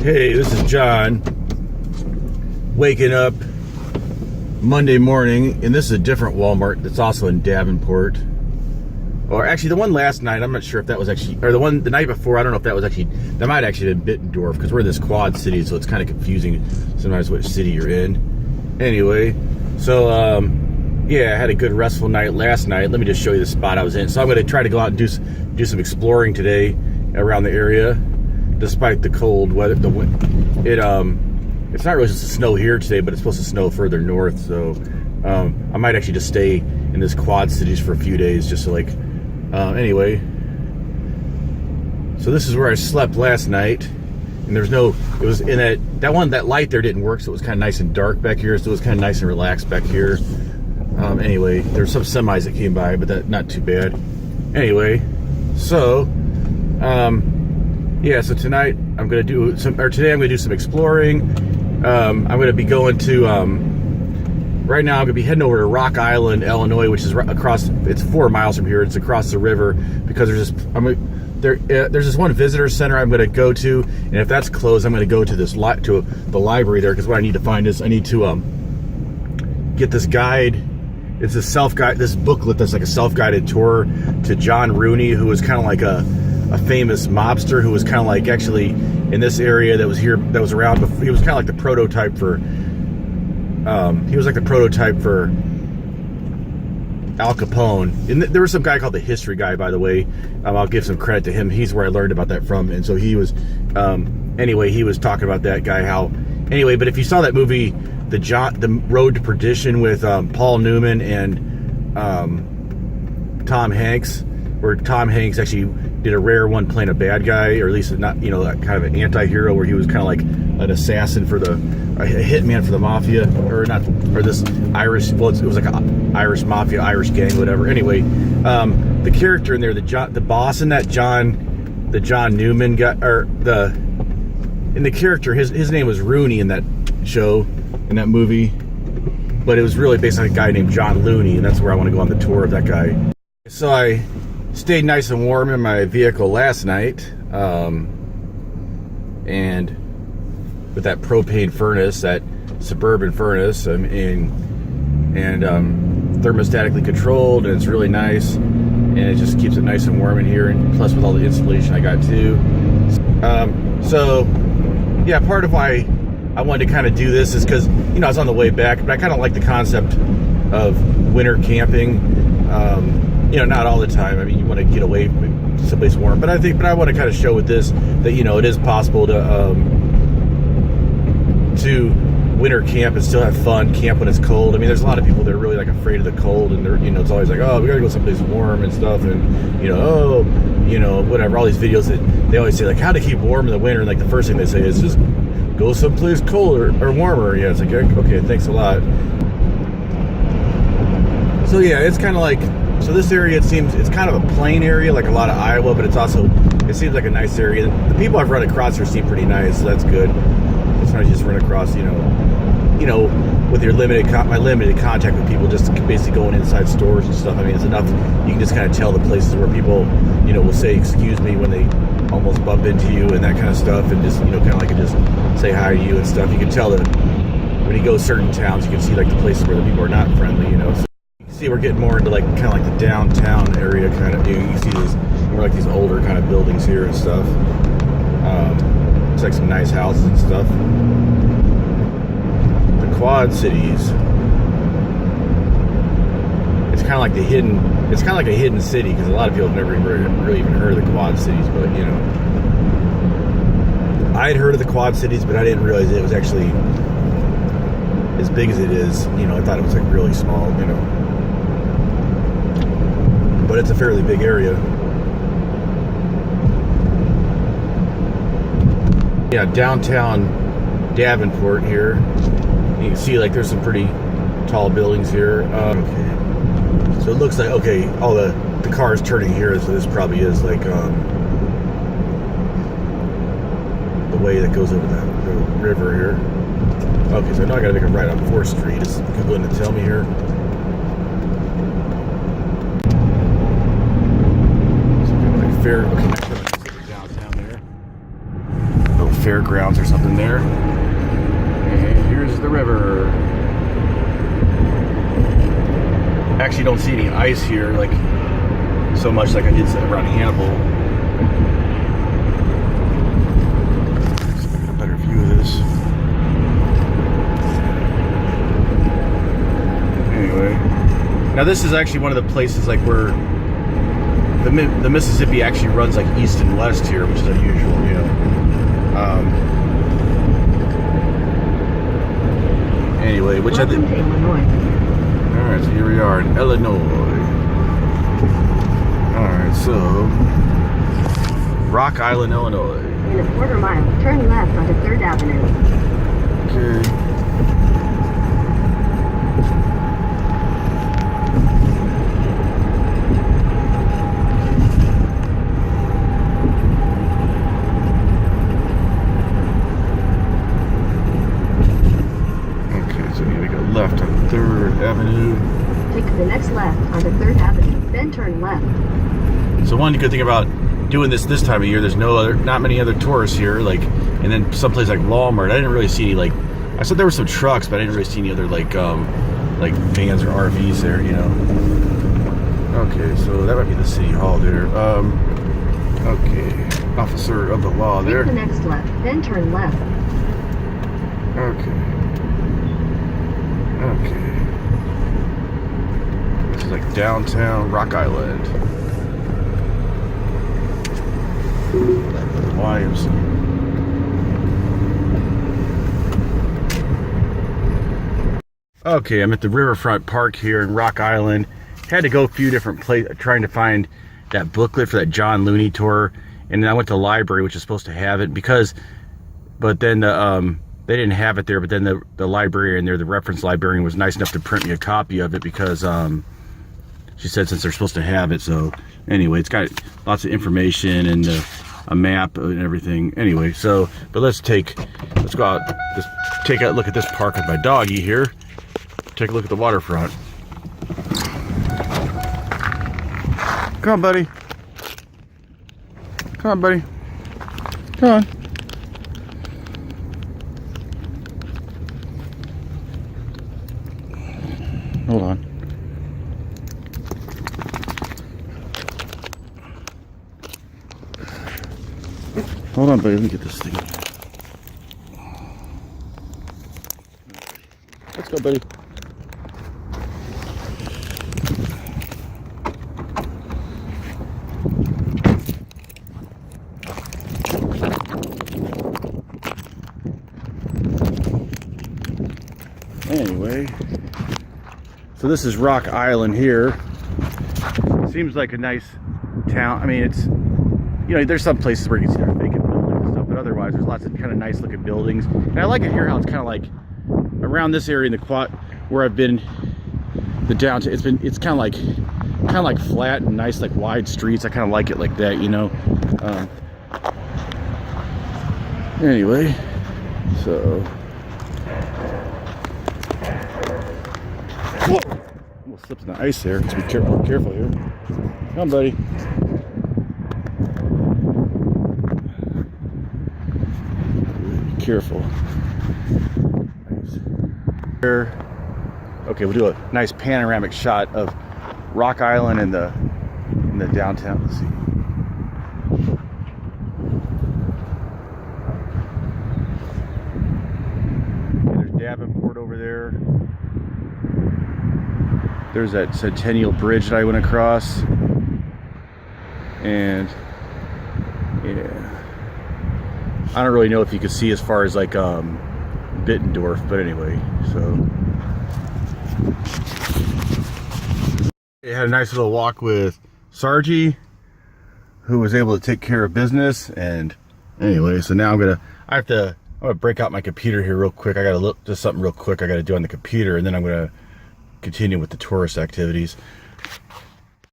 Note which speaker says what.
Speaker 1: Hey, this is John, waking up Monday morning, and this is a different Walmart that's also in Davenport. Or actually, the one last night, I'm not sure if that was actually, or the one the night before, I don't know if that was actually, that might actually have been Bittendorf, because we're in this quad city, so it's kind of confusing sometimes which city you're in. Anyway, so, yeah, I had a good restful night last night. Let me just show you the spot I was in. So I'm going to try to go out and do some exploring today around the area, despite the cold weather. It's not really just to snow here today, but it's supposed to snow further north. So I might actually just stay in this quad cities for a few days, just to like. Anyway, so this is where I slept last night, and there's no. It was in that light there didn't work, so it was kind of nice and dark back here. So it was kind of nice and relaxed back here. Anyway, there's some semis that came by, but that not too bad. Anyway, so. Yeah, so tonight I'm going to do some, or today I'm going to do some exploring. I'm going to be going to, right now I'm going to be heading over to Rock Island, Illinois, which is across, it's 4 miles from here. It's across the river, because there's this one visitor center I'm going to go to, and if that's closed, I'm going to go to the library there, because what I need to find is I need to get this guide. It's this booklet that's like a self-guided tour to John Rooney, who was kind of like a famous mobster who was kind of like actually in this area that was around before. He was kind of like the prototype for Al Capone. And there was some guy called the History Guy, by the way. I'll give some credit to him. He's where I learned about that from. And so he was anyway, he was talking about that guy, but if you saw that movie, the Road to Perdition, with Paul Newman and Tom Hanks, where Tom Hanks actually did a rare one playing a bad guy, or at least not, that kind of an anti-hero, where he was kind of like an assassin for a hitman for the mafia, or this Irish, well, it was like an Irish mafia, Irish gang, whatever. Anyway, the character in there, the boss in that the John Newman guy, in the character, his name was Rooney in that show, in that movie, but it was really based on a guy named John Looney, and that's where I want to go on the tour of that guy. So I stayed nice and warm in my vehicle last night, and with that propane furnace, that suburban furnace, and thermostatically controlled, and it's really nice, and it just keeps it nice and warm in here, and plus with all the insulation I got too. So yeah, part of why I wanted to kind of do this is because I was on the way back, but I kind of like the concept of winter camping. Not all the time. I mean, you want to get away from someplace warm, but I want to kind of show with this that it is possible to winter camp and still have fun. Camp when it's cold. I mean, there's a lot of people that are really like afraid of the cold, and they're it's always like, oh, we gotta go someplace warm and stuff, and whatever. All these videos that they always say, like, how to keep warm in the winter, and like the first thing they say is just go someplace colder or warmer. Yeah, it's like, okay, thanks a lot. So yeah, it's kind of like. So this area, it's kind of a plain area, like a lot of Iowa, but it seems like a nice area. The people I've run across here seem pretty nice, so that's good. Sometimes you just run across, with your my limited contact with people, just basically going inside stores and stuff. I mean, it's enough. You can just kind of tell the places where people, will say excuse me when they almost bump into you and that kind of stuff, and just, kind of like just say hi to you and stuff. You can tell that when you go certain towns, you can see like the places where the people are not friendly, So, see, we're getting more into like kind of like the downtown area kind of. You see more like these older kind of buildings here and stuff. It's like some nice houses and stuff. The quad cities. It's kind of like a hidden city, because a lot of people have never really even heard of the quad cities. But I had heard of the quad cities, but I didn't realize it was actually as big as it is. I thought it was like really small. But it's a fairly big area. Yeah, downtown Davenport here. You can see like there's some pretty tall buildings here. Okay. So it looks like, okay, all the cars turning here, so this probably is like the way that goes over the river here. Okay, so now I gotta make a right on 4th Street. Is Google going to tell me here? So fair. Okay, next time downtown there. fairgrounds or something there. And here's the river. Actually don't see any ice here, like so much like I did around Hannibal. Let's get a better view of this. Anyway, now this is actually one of the places like where the Mississippi actually runs like east and west here, which is unusual, you know. Anyway, which
Speaker 2: Welcome to Illinois.
Speaker 1: Alright, so here we are in Illinois. Alright, so Rock Island, Illinois.
Speaker 2: In a quarter mile, turn left onto 3rd Avenue.
Speaker 1: Okay. Left on 3rd Avenue.
Speaker 2: Take the next left onto 3rd Avenue, then turn left.
Speaker 1: So one good thing about doing this time of year, there's not many other tourists here. Like, and then someplace like Walmart, I didn't really see any like. I saw there were some trucks, but I didn't really see any other like vans or RVs there. You know. Okay, so that might be the city hall there. Okay, officer of the law there.
Speaker 2: Take the next left, then turn left.
Speaker 1: Okay. Okay. This is like downtown Rock Island. YMCA. Okay, I'm at the Riverfront Park here in Rock Island. Had to go a few different places trying to find that booklet for that John Looney tour. And then I went to the library, which is supposed to have it but then they didn't have it there, but then the librarian there, the reference librarian, was nice enough to print me a copy of it because she said since they're supposed to have it. So anyway, it's got lots of information and a map and everything. Anyway, but let's go out, just take a look at this park with my doggy here. Take a look at the waterfront. Come on, buddy. Come on, buddy. Come on. Hold on. Hold on, buddy. Let me get this thing. Let's go, buddy. Anyway. So this is Rock Island here. Seems like a nice town. I mean, it's, you know, there's some places where you can see their vacant buildings and stuff, but otherwise there's lots of kind of nice looking buildings. And I like it here how it's kind of like around this area in the quad where I've been, the downtown. It's kind of like flat and nice, like wide streets. I kind of like it like that, you know. Anyway, so. Whoa! Almost slipped in the ice there. Let's be careful here. Come on, buddy. Be careful. Nice. Here. Okay, we'll do a nice panoramic shot of Rock Island and the downtown. Let's see. Okay, there's Davenport over there. There's that Centennial Bridge that I went across. And yeah, I don't really know if you could see as far as like Bittendorf, but anyway, so I had a nice little walk with Sargy, who was able to take care of business. And anyway, so now I'm gonna break out my computer here real quick. I gotta look just something real quick I gotta do on the computer, and then I'm gonna continue with the tourist activities.